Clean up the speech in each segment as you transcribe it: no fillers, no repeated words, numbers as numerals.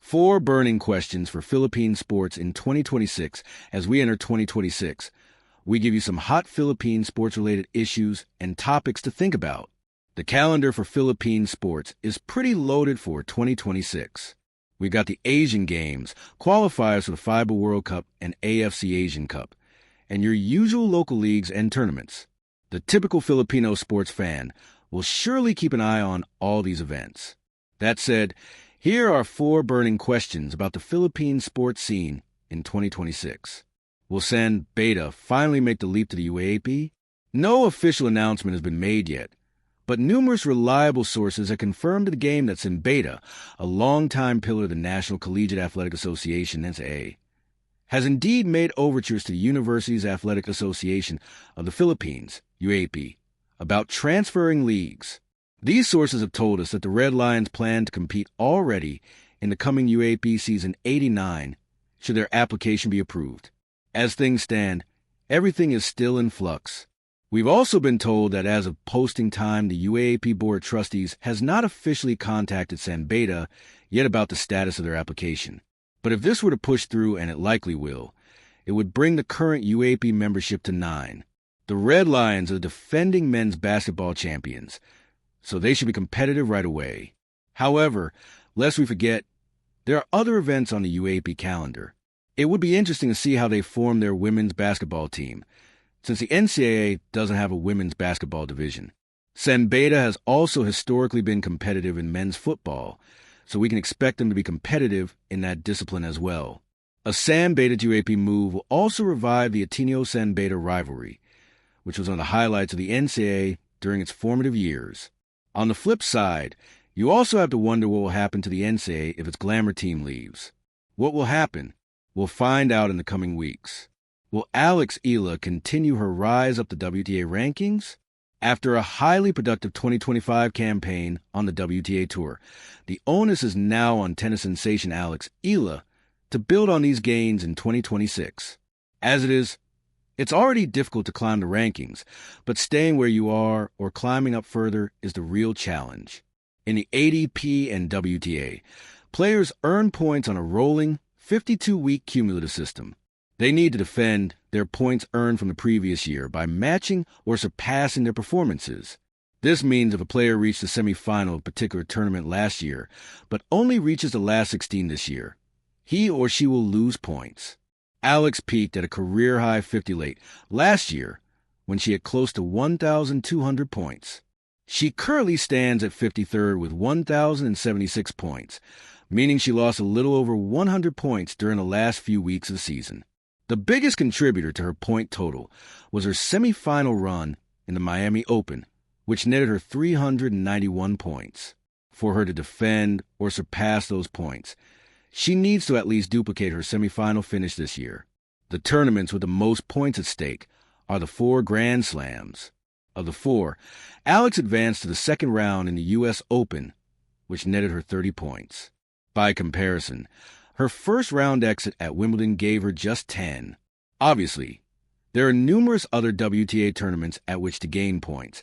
4 burning questions for Philippine sports in 2026. As we enter 2026, we give you some hot Philippine sports-related issues and topics to think about. The calendar for Philippine sports is pretty loaded for 2026. We've got the Asian Games, qualifiers for the FIBA World Cup and AFC Asian Cup, and your usual local leagues and tournaments. The typical Filipino sports fan will surely keep an eye on all these events. That said, here are 4 burning questions about the Philippine sports scene in 2026. Will San Beta finally make the leap to the UAAP? No official announcement has been made yet, but numerous reliable sources have confirmed to the game that San Beta, a longtime pillar of the National Collegiate Athletic Association, NCAA, has indeed made overtures to the Universities Athletic Association of the Philippines, UAAP, about transferring leagues. These sources have told us that the Red Lions plan to compete already in the coming UAAP season 89 should their application be approved. As things stand, everything is still in flux. We've also been told that as of posting time, the UAAP Board of Trustees has not officially contacted San Beta yet about the status of their application. But if this were to push through, and it likely will, it would bring the current UAAP membership to 9. The Red Lions are the defending men's basketball champions, so they should be competitive right away. However, lest we forget, there are other events on the UAAP calendar. It would be interesting to see how they form their women's basketball team, since the NCAA doesn't have a women's basketball division. San Beta has also historically been competitive in men's football, so we can expect them to be competitive in that discipline as well. A San Beta to UAAP move will also revive the Ateneo-San Beta rivalry, which was one of the highlights of the NCAA during its formative years. On the flip side, you also have to wonder what will happen to the NCAA if its glamour team leaves. What will happen? We'll find out in the coming weeks. Will Alex Ila continue her rise up the WTA rankings? After a highly productive 2025 campaign on the WTA Tour, the onus is now on tennis sensation Alex Ila to build on these gains in 2026. As it is, it's already difficult to climb the rankings, but staying where you are or climbing up further is the real challenge. In the ADP and WTA, players earn points on a rolling 52-week cumulative system. They need to defend their points earned from the previous year by matching or surpassing their performances. This means if a player reached the semifinal of a particular tournament last year, but only reaches the last 16 this year, he or she will lose points. Alex peaked at a career-high 50 late last year when she had close to 1,200 points. She currently stands at 53rd with 1,076 points, meaning she lost a little over 100 points during the last few weeks of the season. The biggest contributor to her point total was her semifinal run in the Miami Open, which netted her 391 points. For her to defend or surpass those points, she needs to at least duplicate her semifinal finish this year. The tournaments with the most points at stake are the 4 Grand Slams. Of the 4, Alex advanced to the second round in the U.S. Open, which netted her 30 points. By comparison, her first round exit at Wimbledon gave her just 10. Obviously, there are numerous other WTA tournaments at which to gain points,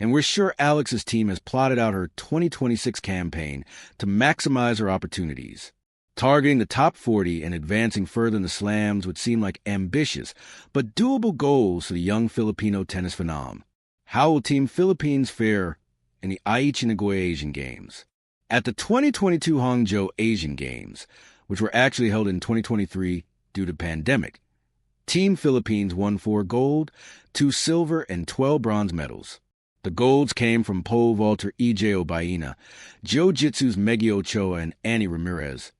and we're sure Alex's team has plotted out her 2026 campaign to maximize her opportunities. Targeting the top 40 and advancing further in the slams would seem like ambitious but doable goals for the young Filipino tennis phenom. How will Team Philippines fare in the Aichi Nagoya Asian Games? At the 2022 Hangzhou Asian Games, which were actually held in 2023 due to pandemic, Team Philippines won 4 gold, 2 silver, and 12 bronze medals. The golds came from pole vaulter E.J. Obaina, Jiu-Jitsu's Megi Ochoa and Annie Ramirez,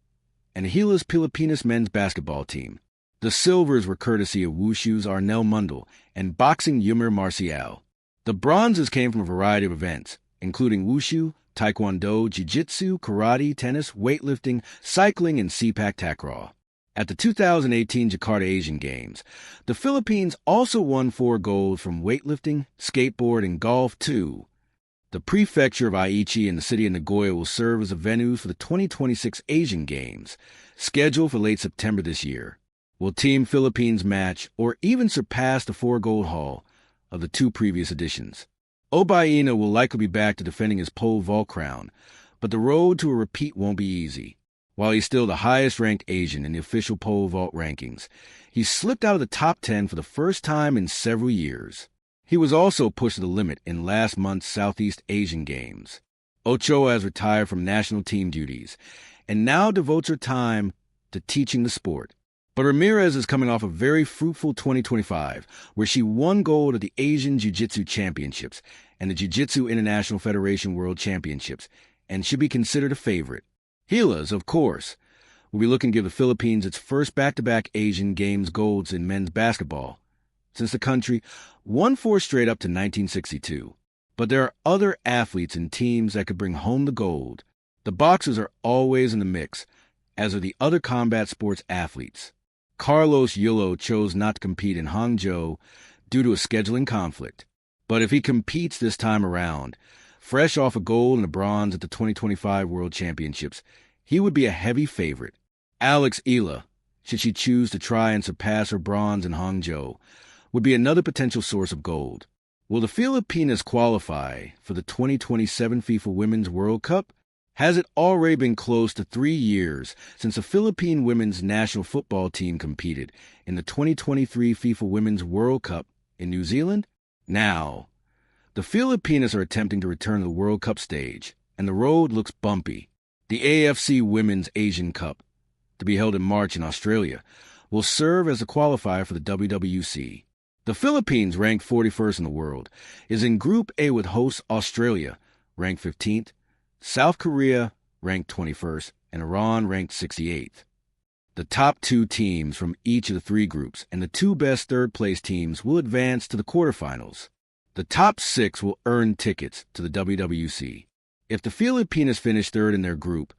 and Gilas Pilipinas men's basketball team. The silvers were courtesy of Wushu's Arnel Mundal and boxing Yumir Marcial. The bronzes came from a variety of events, including Wushu, Taekwondo, Jiu-Jitsu, Karate, tennis, weightlifting, cycling, and CPAC takraw. At the 2018 Jakarta Asian Games, the Philippines also won 4 gold from weightlifting, skateboard, and golf, too. The prefecture of Aichi and the city of Nagoya will serve as a venue for the 2026 Asian Games, scheduled for late September this year. Will Team Philippines match or even surpass the 4-gold haul of the 2 previous editions? Obaina will likely be back to defending his pole vault crown, but the road to a repeat won't be easy. While he's still the highest-ranked Asian in the official pole vault rankings, he slipped out of the top 10 for the first time in several years. He was also pushed to the limit in last month's Southeast Asian Games. Ochoa has retired from national team duties and now devotes her time to teaching the sport. But Ramirez is coming off a very fruitful 2025, where she won gold at the Asian Jiu-Jitsu Championships and the Jiu-Jitsu International Federation World Championships, and should be considered a favorite. Gilas, of course, will be looking to give the Philippines its first back-to-back Asian Games golds in men's basketball, since the country won 4 straight up to 1962. But there are other athletes and teams that could bring home the gold. The boxers are always in the mix, as are the other combat sports athletes. Carlos Yulo chose not to compete in Hangzhou due to a scheduling conflict. But if he competes this time around, fresh off a gold and a bronze at the 2025 World Championships, he would be a heavy favorite. Alex Ila, should she choose to try and surpass her bronze in Hangzhou, would be another potential source of gold. Will the Filipinas qualify for the 2027 FIFA Women's World Cup? Has it already been close to 3 years since the Philippine women's national football team competed in the 2023 FIFA Women's World Cup in New Zealand? Now, the Filipinas are attempting to return to the World Cup stage, and the road looks bumpy. The AFC Women's Asian Cup, to be held in March in Australia, will serve as a qualifier for the WWC. The Philippines, ranked 41st in the world, is in Group A with hosts Australia, ranked 15th, South Korea, ranked 21st, and Iran, ranked 68th. The top 2 teams from each of the 3 groups and the 2 best third-place teams will advance to the quarterfinals. The top 6 will earn tickets to the WWC. If the Filipinas finish third in their group,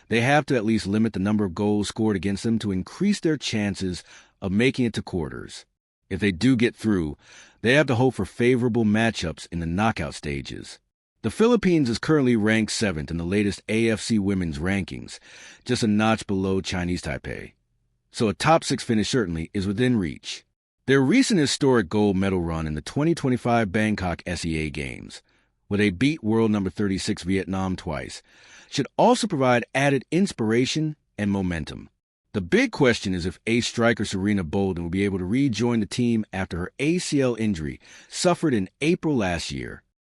they have to at least limit the number of goals scored against them to increase their chances of making it to quarters. If they do get through, they have to hope for favorable matchups in the knockout stages. The Philippines is currently ranked 7th in the latest AFC women's rankings, just a notch below Chinese Taipei. So a top 6 finish certainly is within reach. Their recent historic gold medal run in the 2025 Bangkok SEA Games, where they beat world number 36 Vietnam twice, should also provide added inspiration and momentum. The big question is if ace striker Serena Bolden will be able to rejoin the team after her ACL injury suffered in April last year.